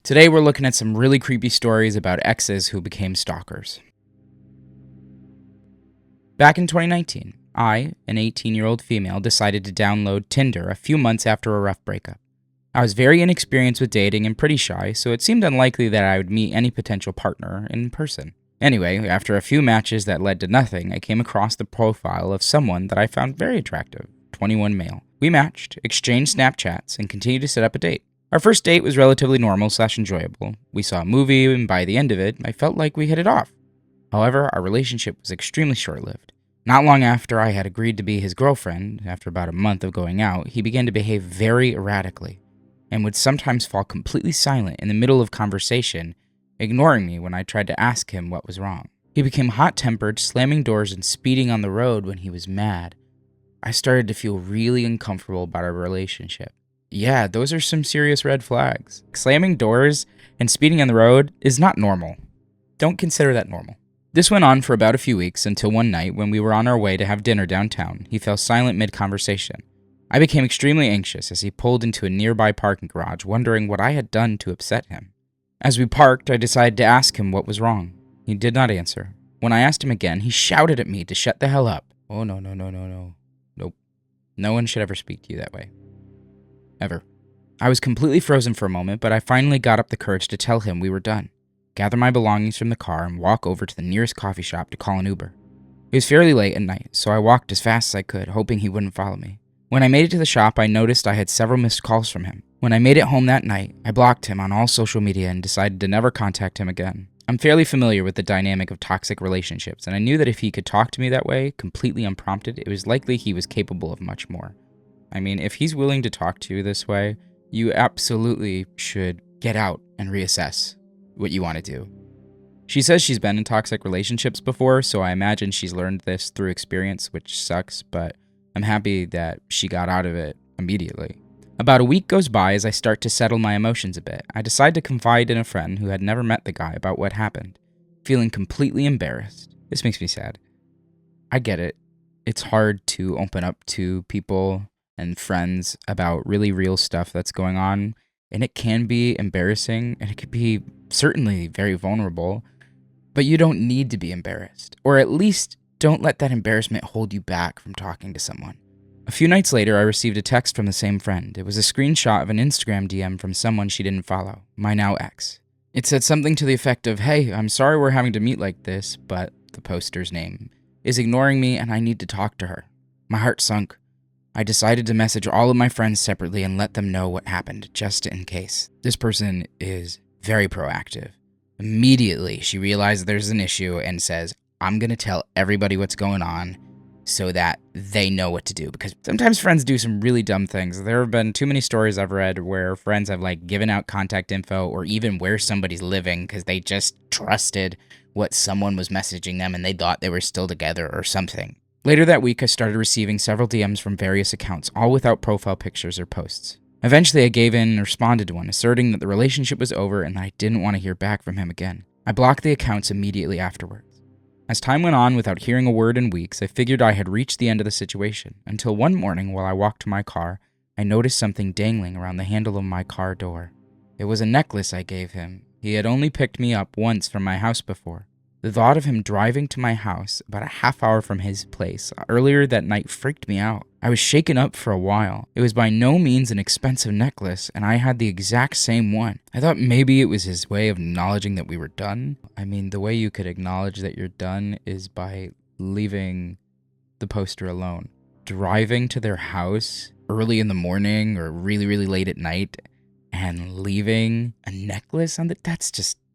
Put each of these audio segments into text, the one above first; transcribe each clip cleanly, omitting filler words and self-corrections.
Today we're looking at some really creepy stories about exes who became stalkers. Back in 2019, I, an 18-year-old female, decided to download Tinder a few months after a rough breakup. I was very inexperienced with dating and pretty shy, so it seemed unlikely that I would meet any potential partner in person. Anyway, after a few matches that led to nothing, I came across the profile of someone that I found very attractive, 21 male. We matched, exchanged Snapchats, and continued to set up a date. Our first date was relatively normal/enjoyable. We saw a movie, and by the end of it, I felt like we hit it off. However, our relationship was extremely short-lived. Not long after I had agreed to be his girlfriend, after about a month of going out, he began to behave very erratically, and would sometimes fall completely silent in the middle of conversation, ignoring me when I tried to ask him what was wrong. He became hot-tempered, slamming doors and speeding on the road when he was mad. I started to feel really uncomfortable about our relationship. Yeah, those are some serious red flags. Slamming doors and speeding on the road is not normal. Don't consider that normal. This went on for about a few weeks until one night when we were on our way to have dinner downtown, he fell silent mid-conversation. I became extremely anxious as he pulled into a nearby parking garage, wondering what I had done to upset him. As we parked, I decided to ask him what was wrong. He did not answer. When I asked him again, he shouted at me to shut the hell up. Oh, no. Nope. No one should ever speak to you that way. Ever. I was completely frozen for a moment, but I finally got up the courage to tell him we were done, gather my belongings from the car, and walk over to the nearest coffee shop to call an Uber. It was fairly late at night, so I walked as fast as I could, hoping he wouldn't follow me. When I made it to the shop, I noticed I had several missed calls from him. When I made it home that night, I blocked him on all social media and decided to never contact him again. I'm fairly familiar with the dynamic of toxic relationships, and I knew that if he could talk to me that way, completely unprompted, it was likely he was capable of much more. I mean, if he's willing to talk to you this way, you absolutely should get out and reassess what you want to do. She says she's been in toxic relationships before, so I imagine she's learned this through experience, which sucks, but I'm happy that she got out of it immediately. About a week goes by as I start to settle my emotions a bit. I decide to confide in a friend who had never met the guy about what happened, feeling completely embarrassed. This makes me sad. I get it. It's hard to open up to people and friends about really real stuff that's going on, and it can be embarrassing, and it could be certainly very vulnerable, but you don't need to be embarrassed, or at least don't let that embarrassment hold you back from talking to someone. A few nights later, I received a text from the same friend. It was a screenshot of an Instagram DM from someone she didn't follow, my now ex. It said something to the effect of, "Hey, I'm sorry we're having to meet like this, but," the poster's name, "is ignoring me and I need to talk to her." My heart sunk. I decided to message all of my friends separately and let them know what happened, just in case. This person is very proactive. Immediately, she realized there's an issue and says, "I'm going to tell everybody what's going on so that they know what to do." Because sometimes friends do some really dumb things. There have been too many stories I've read where friends have given out contact info or even where somebody's living because they just trusted what someone was messaging them and they thought they were still together or something. Later that week, I started receiving several DMs from various accounts, all without profile pictures or posts. Eventually, I gave in and responded to one, asserting that the relationship was over and that I didn't want to hear back from him again. I blocked the accounts immediately afterwards. As time went on without hearing a word in weeks, I figured I had reached the end of the situation, until one morning while I walked to my car, I noticed something dangling around the handle of my car door. It was a necklace I gave him. He had only picked me up once from my house before. The thought of him driving to my house about a half hour from his place earlier that night freaked me out. I was shaken up for a while. It was by no means an expensive necklace, and I had the exact same one. I thought maybe it was his way of acknowledging that we were done. I mean, the way you could acknowledge that you're done is by leaving the poster alone. Driving to their house early in the morning or really, really late at night and leaving a necklace on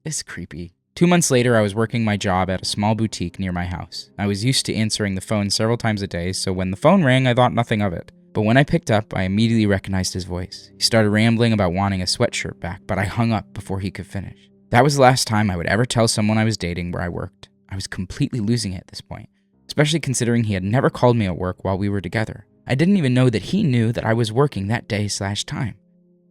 it's creepy. 2 months later, I was working my job at a small boutique near my house. I was used to answering the phone several times a day, so when the phone rang, I thought nothing of it. But when I picked up, I immediately recognized his voice. He started rambling about wanting a sweatshirt back, but I hung up before he could finish. That was the last time I would ever tell someone I was dating where I worked. I was completely losing it at this point, especially considering he had never called me at work while we were together. I didn't even know that he knew that I was working that day/time.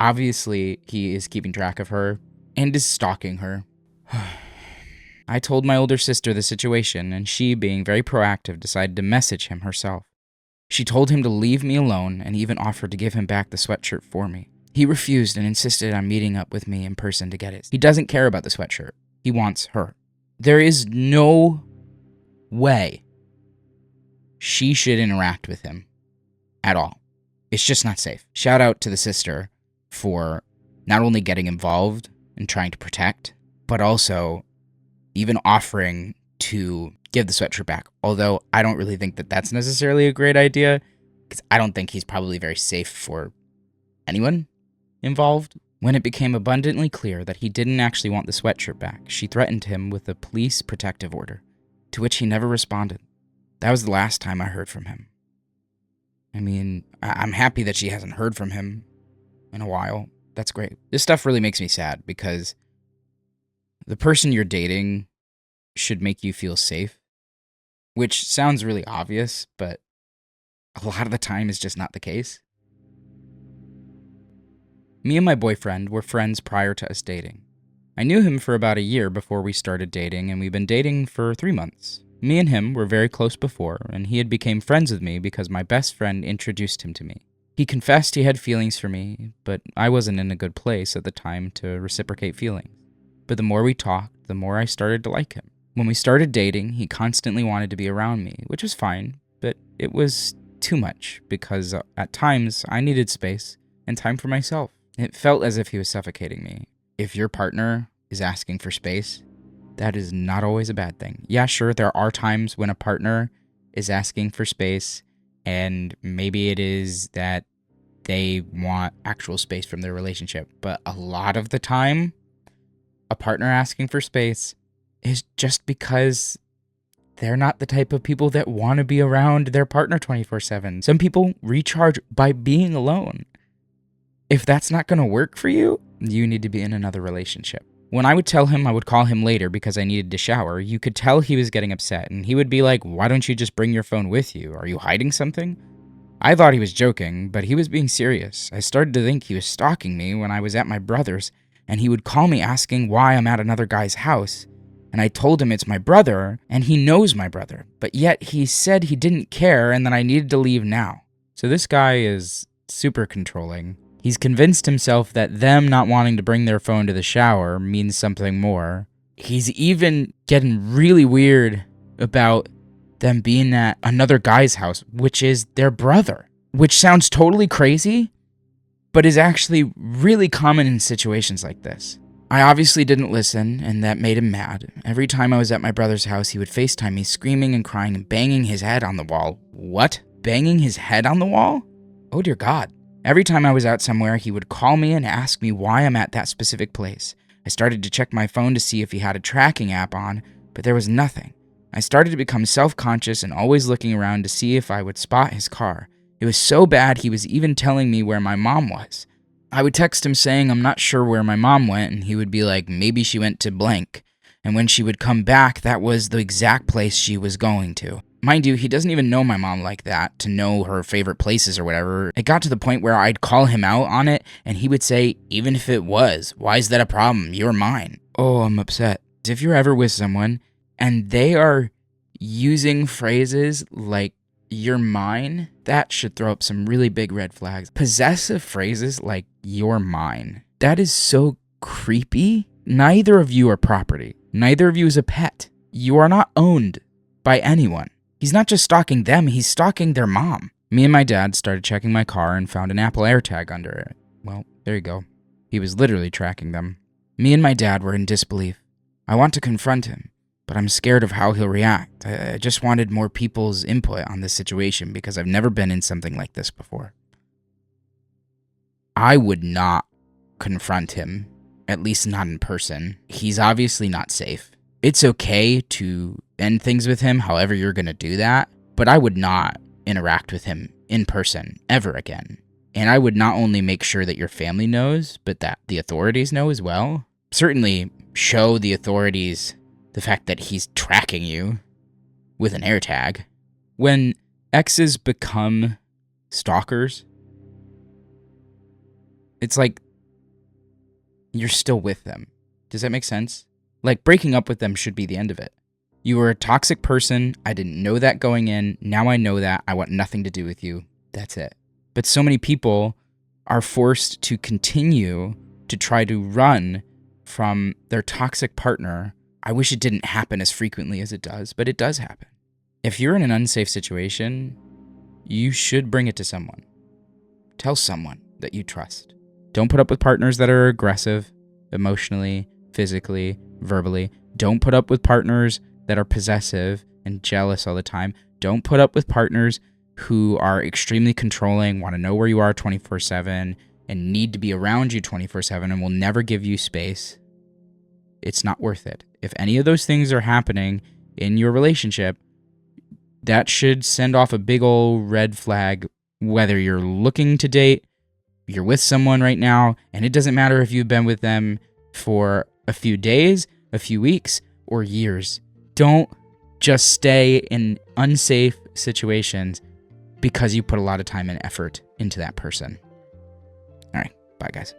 Obviously, he is keeping track of her and is stalking her. I told my older sister the situation, and she, being very proactive, decided to message him herself. She told him to leave me alone and even offered to give him back the sweatshirt for me. He refused and insisted on meeting up with me in person to get it. He doesn't care about the sweatshirt. He wants her. There is no way she should interact with him at all. It's just not safe. Shout out to the sister for not only getting involved and trying to protect, but also even offering to give the sweatshirt back. Although I don't really think that that's necessarily a great idea, because I don't think he's probably very safe for anyone involved. When it became abundantly clear that he didn't actually want the sweatshirt back, she threatened him with a police protective order, to which he never responded. That was the last time I heard from him. I mean, I'm happy that she hasn't heard from him in a while. That's great. This stuff really makes me sad because the person you're dating should make you feel safe, which sounds really obvious, but a lot of the time is just not the case. Me and my boyfriend were friends prior to us dating. I knew him for about a year before we started dating, and we've been dating for 3 months. Me and him were very close before, and he had become friends with me because my best friend introduced him to me. He confessed he had feelings for me, but I wasn't in a good place at the time to reciprocate feelings. But the more we talked, the more I started to like him. When we started dating, he constantly wanted to be around me, which was fine, but it was too much because at times I needed space and time for myself. It felt as if he was suffocating me. If your partner is asking for space, that is not always a bad thing. Yeah, sure, there are times when a partner is asking for space, and maybe it is that they want actual space from their relationship. But a lot of the time, a partner asking for space is just because they're not the type of people that want to be around their partner 24/7. Some people recharge by being alone. If that's not going to work for you, you need to be in another relationship. When I would tell him I would call him later because I needed to shower, you could tell he was getting upset, and he would be like, "Why don't you just bring your phone with you? Are you hiding something?" I thought he was joking, but he was being serious. I started to think he was stalking me when I was at my brother's, and he would call me asking why I'm at another guy's house. And I told him it's my brother, and he knows my brother, but yet he said he didn't care and that I needed to leave now. So this guy is super controlling. He's convinced himself that them not wanting to bring their phone to the shower means something more. He's even getting really weird about them being at another guy's house, which is their brother, which sounds totally crazy, but is actually really common in situations like this. I obviously didn't listen, and that made him mad. Every time I was at my brother's house, he would FaceTime me, screaming and crying and banging his head on the wall. What? Banging his head on the wall? Oh dear God. Every time I was out somewhere, he would call me and ask me why I'm at that specific place. I started to check my phone to see if he had a tracking app on, but there was nothing. I started to become self-conscious and always looking around to see if I would spot his car. It was so bad he was even telling me where my mom was. I would text him saying I'm not sure where my mom went, and he would be like, maybe she went to blank. And when she would come back, that was the exact place she was going to. Mind you, he doesn't even know my mom like that to know her favorite places or whatever. It got to the point where I'd call him out on it, and he would say, even if it was, why is that a problem? You're mine. Oh, I'm upset. If you're ever with someone and they are using phrases like you're mine, that should throw up some really big red flags. Possessive phrases like you're mine. That is so creepy. Neither of you are property. Neither of you is a pet. You are not owned by anyone. He's not just stalking them, he's stalking their mom. Me and my dad started checking my car and found an Apple AirTag under it. Well, there you go. He was literally tracking them. Me and my dad were in disbelief. I want to confront him, but I'm scared of how he'll react. I just wanted more people's input on this situation because I've never been in something like this before. I would not confront him, at least not in person. He's obviously not safe. It's okay to end things with him, however you're going to do that, but I would not interact with him in person ever again. And I would not only make sure that your family knows, but that the authorities know as well. Certainly show the authorities the fact that he's tracking you with an AirTag. When exes become stalkers, it's like you're still with them. Does that make sense? Like, breaking up with them should be the end of it. You were a toxic person. I didn't know that going in. Now I know that. I want nothing to do with you. That's it. But so many people are forced to continue to try to run from their toxic partner. I wish it didn't happen as frequently as it does, but it does happen. If you're in an unsafe situation, you should bring it to someone. Tell someone that you trust. Don't put up with partners that are aggressive, emotionally, physically, verbally. Don't put up with partners that are possessive and jealous all the time. Don't put up with partners who are extremely controlling, want to know where you are 24/7, and need to be around you 24/7 and will never give you space. It's not worth it. If any of those things are happening in your relationship, that should send off a big old red flag, whether you're looking to date, you're with someone right now, and it doesn't matter if you've been with them for a few days, a few weeks, or years. Don't just stay in unsafe situations because you put a lot of time and effort into that person. All right, bye guys.